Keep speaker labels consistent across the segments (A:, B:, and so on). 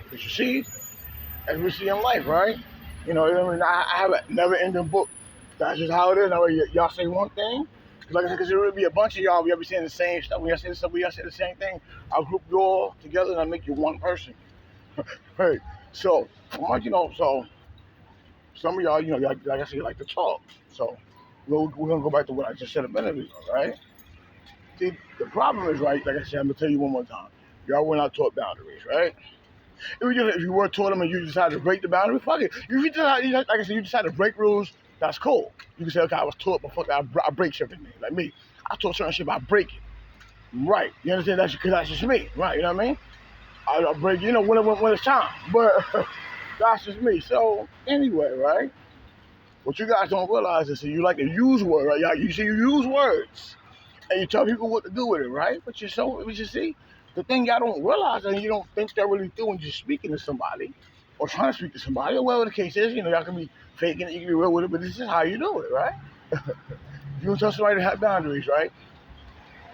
A: Because you see, as we see in life, right? You know, I mean, I have a never-ending book. That's just how it is. Now, y'all say one thing, like I said, because there will be a bunch of y'all. We all be saying the same stuff. When y'all say stuff, we all say the same thing. I'll group you all together and I'll make you one person. Right. So, so some of y'all, like I said, you like to talk. So, we're gonna go back to what I just said a minute ago, right? See, the problem is, right? Like I said, I'm gonna tell you one more time. Y'all were not taught boundaries, right? If you were taught them and you decide to break the boundary, fuck it. If you decide, like I said, you decide to break rules, that's cool. You can say, okay, I was taught, but fuck, I break certain things. Like me, I taught certain shit, but I break it. Right. You understand? That's because that's just me. Right. You know what I mean? I break, when it's time. But that's just me. So anyway, right? What you guys don't realize is that you like to use words, right? You use words and you tell people what to do with it, right? But you see, the thing y'all don't realize and you don't think they're really doing just speaking to somebody or trying to speak to somebody or whatever the case is, y'all can be faking it, you can be real with it, but this is how you do it, right? You tell somebody to have boundaries, right?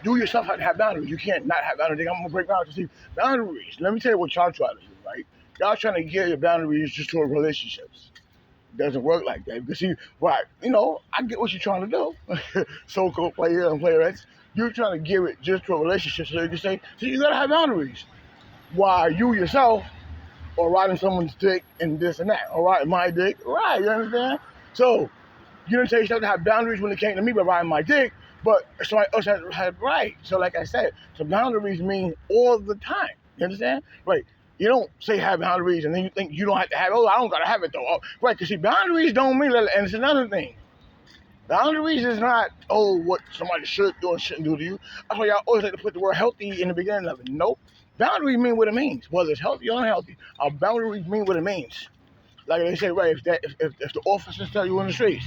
A: You yourself have to have boundaries. You can't not have boundaries. I'm gonna break boundaries. See, boundaries. Let me tell you what y'all try to do, right? Y'all trying to get your boundaries just toward relationships. It doesn't work like that. Because see, right, I get what you're trying to do. So-called player and playerettes. You're trying to give it just to a relationship so you can say, so you gotta have boundaries. While you yourself are riding someone's dick and this and that. All right, my dick. Right, you understand? So you didn't tell yourself to have boundaries when it came to me by riding my dick, but somebody else had right. So like I said, so boundaries mean all the time. You understand? Right. You don't say have boundaries and then you think you don't have to have it. Oh, I don't gotta have it though. Oh, right, because see, boundaries don't mean that, and it's another thing. Boundaries is not, what somebody should do and shouldn't do to you. That's why y'all always like to put the word healthy in the beginning of it. Nope. Boundaries mean what it means, whether it's healthy or unhealthy. Boundaries mean what it means. Like they say, right, if the officers tell you in the streets,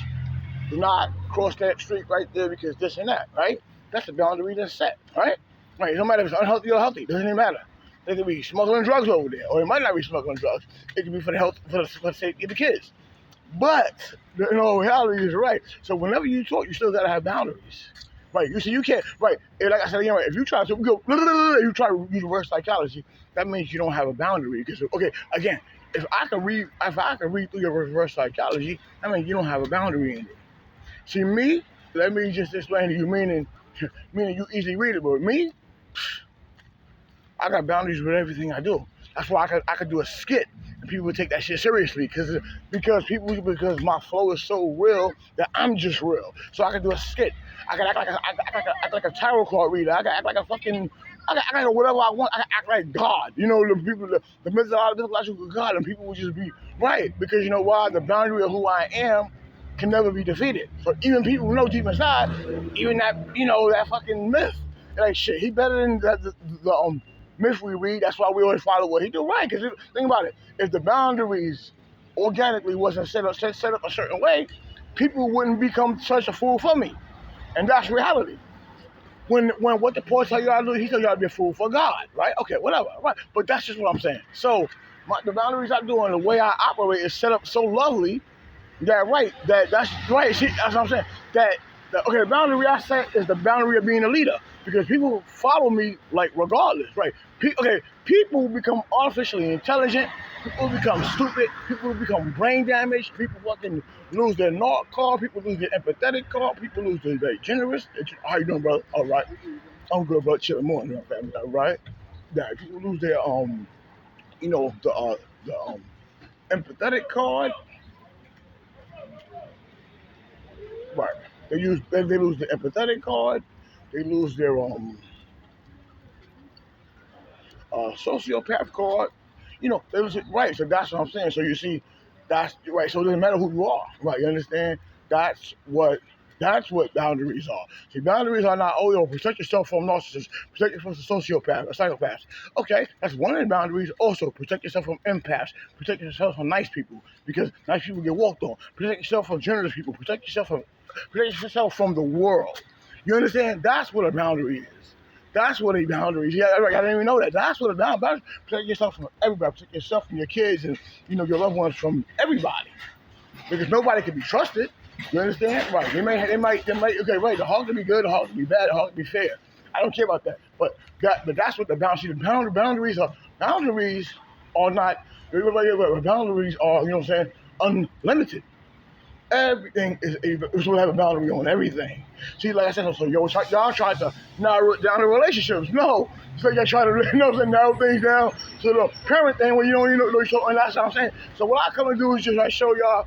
A: do not cross that street right there because this and that, right? That's the boundary that's set, right? Right. No matter if it's unhealthy or healthy, doesn't even matter. They could be smuggling drugs over there, or it might not be smuggling drugs. It could be for the health, for the safety of the kids. But reality is right. So whenever you talk, you still gotta have boundaries, right? You can't, right? Like I said again, right? If you try to go, you try to use reverse psychology, that means you don't have a boundary. Because okay, again, if I can read through your reverse psychology, that means you don't have a boundary in it. See me, let me just explain to you, meaning you easily read it, but me, I got boundaries with everything I do. That's why I could do a skit and people would take that shit seriously because my flow is so real that I'm just real. So I can do a skit. I can act like a tarot card reader. I can act like a fucking I can act like whatever I want. I can act like God. The mythological God, and people would just be right because you know why? The boundary of who I am can never be defeated. So even people who know deep inside, even that fucking myth, they're like shit, he better than the myth we read. That's why we always follow what he do. Right? Because think about it. If the boundaries organically wasn't set up a certain way, people wouldn't become such a fool for me. And that's reality. When what the Paul tell you all to do, he tell you all to be a fool for God, right? Okay, whatever, right? But that's just what I'm saying. So the boundaries I do and the way I operate is set up so lovely that's right. See, that's what I'm saying. The boundary I set is the boundary of being a leader because people follow me like regardless, right? People become artificially intelligent. People become stupid. People become brain damaged. People fucking lose their narc card. People lose their empathetic card. People lose their generous. How you doing, brother? All right, I'm good, brother. Chilling more, family, all right? Yeah, people lose their the empathetic card. Right. They lose the empathetic card. They lose their sociopath card. They lose it. Right. So that's what I'm saying. So you see, that's right. So it doesn't matter who you are. Right. You understand? That's what that's what boundaries are. See, boundaries are not, protect yourself from narcissists, protect yourself from sociopaths or psychopaths. Okay, that's one of the boundaries. Also, protect yourself from empaths, protect yourself from nice people, because nice people get walked on. Protect yourself from generous people, protect yourself from the world. You understand? That's what a boundary is. That's what a boundary is. Yeah, I didn't even know that. That's what a boundary is. Protect yourself from everybody. Protect yourself from your kids and your loved ones from everybody because nobody can be trusted. You understand? Right. They might. Okay, right. The hog can be good, the hog can be bad, the hog can be fair. I don't care about that. But that's what the boundaries. Boundaries are not, boundaries are, you know what I'm saying, unlimited. Everything is able to have a boundary on everything. See, like I said, so y'all try to narrow it down to relationships. No. So y'all try to you know, narrow things down to the parent thing where you don't know so, and that's what I'm saying. So what I come and do is just like show y'all,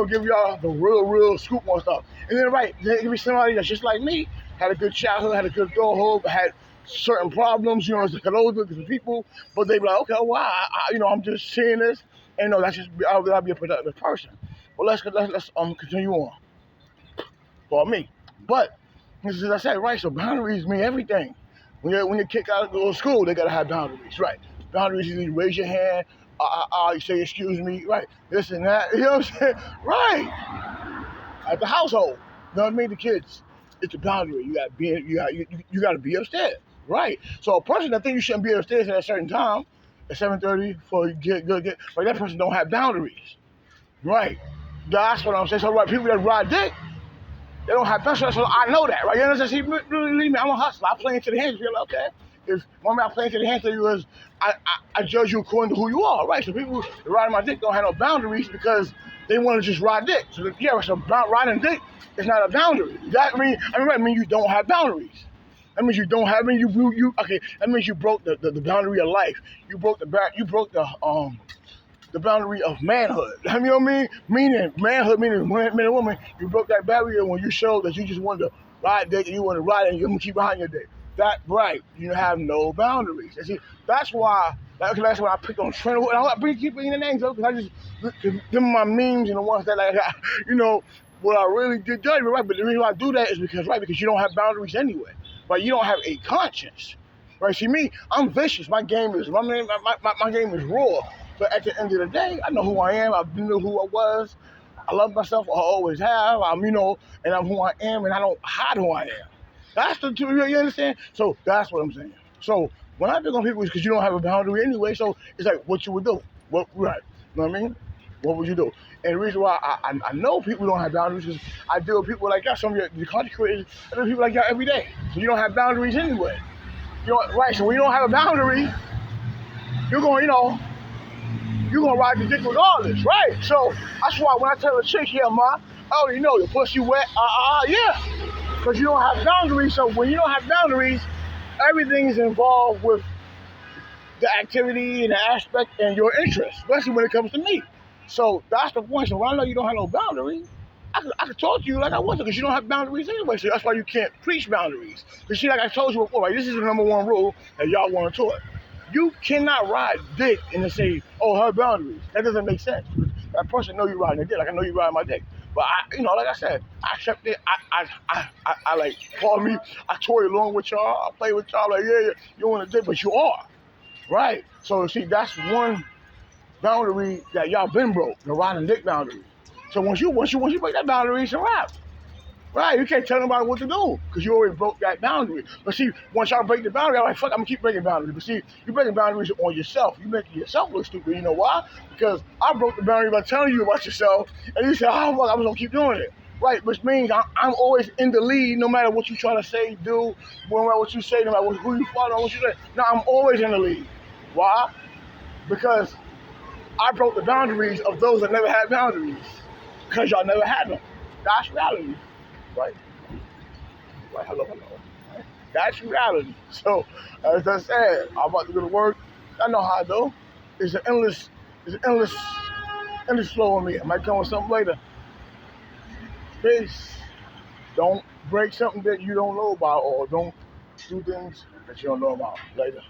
A: give y'all the real scoop on stuff. And then there can be somebody that's just like me, had a good childhood, had a good adulthood, but had certain problems, it's like those different people, but they be like, okay, well, I'm just seeing this, and that's just I'll be a productive person. Well, let's continue on for me. But as I said, right? So boundaries mean everything. When you kick out of school, they gotta have boundaries, right? Boundaries, you raise your hand, you say excuse me, right? This and that, you know what I'm saying? Right. At the household, you know what I mean? The kids, it's a boundary. You gotta be upstairs, right? So a person that thinks you shouldn't be upstairs at a certain time, at 7:30, for you get like that person don't have boundaries, right? That's what I'm saying. So right, people that ride dick, they don't have boundaries. So I know that, right? You understand? See, really, leave me. I'm a hustler. I play into the hands. You're like, okay. If one man I play into the hands of you is, I judge you according to who you are, right? So people that ride my dick don't have no boundaries because they want to just ride dick. So so riding dick is not a boundary. That means you don't have boundaries. That means you don't have. Okay. That means you broke the boundary of life. You broke the boundary of manhood. You know what I mean? Meaning manhood, meaning man and woman. You broke that barrier when you showed that you just wanted to ride dick and you want to ride it and you're gonna keep behind your dick. That right? You have no boundaries. And see, that's why. That's why I picked on Trent. And I keep bringing the names up because I just them my memes and the ones that what I really did judge, right? But the reason why I do that is because you don't have boundaries anyway. Right? You don't have a conscience. Right? See me, I'm vicious. My game is my game is raw. But at the end of the day, I know who I am. I knew who I was. I love myself. I always have. And I'm who I am, and I don't hide who I am. That's the truth. You understand? So that's what I'm saying. So when I pick on people, it's because you don't have a boundary anyway. So it's like what you would do. Right? You know what I mean? What would you do? And the reason why I know people don't have boundaries is I deal with people like y'all. Some of the content creators, I deal with people like y'all every day. So you don't have boundaries anyway. Right? So when you don't have a boundary, you're going, you're gonna ride the dick regardless, right? So that's why when I tell a chick, yeah, ma, I already know your pussy wet, yeah, because you don't have boundaries. So when you don't have boundaries, everything is involved with the activity and the aspect and your interest, especially when it comes to me. So that's the point. So when I know you don't have no boundaries, I could talk to you like I wasn't because you don't have boundaries anyway. So that's why you can't preach boundaries. Because see, like I told you before, right, this is the number one rule that y'all want to taught. You cannot ride dick and then say, oh, her boundaries. That doesn't make sense. That person know you riding a dick, like I know you riding my dick. But like I said, I accept it. I like, pardon me, I toy along with y'all. I play with y'all like, yeah, you want a dick, but you are. Right? So see, that's one boundary that y'all been broke, the riding dick boundary. So once you break that boundary, it's a wrap. Right, you can't tell nobody what to do because you already broke that boundary. But see, once y'all break the boundary, I'm like, fuck, I'm gonna keep breaking boundaries. But see, you're breaking boundaries on yourself. You're making yourself look stupid. You know why? Because I broke the boundary by telling you about yourself, and you said, oh, fuck, I'm gonna keep doing it. Right, which means I'm always in the lead no matter what you try to say, do, no matter what you say, no matter who you follow, what you say. Now I'm always in the lead. Why? Because I broke the boundaries of those that never had boundaries. Because y'all never had them. That's reality. Right? Hello. Right? That's reality. So, as I said, I'm about to go to work. I know how I do. It's an endless flow on me. I might come with something later. Peace. Don't break something that you don't know about, or don't do things that you don't know about later.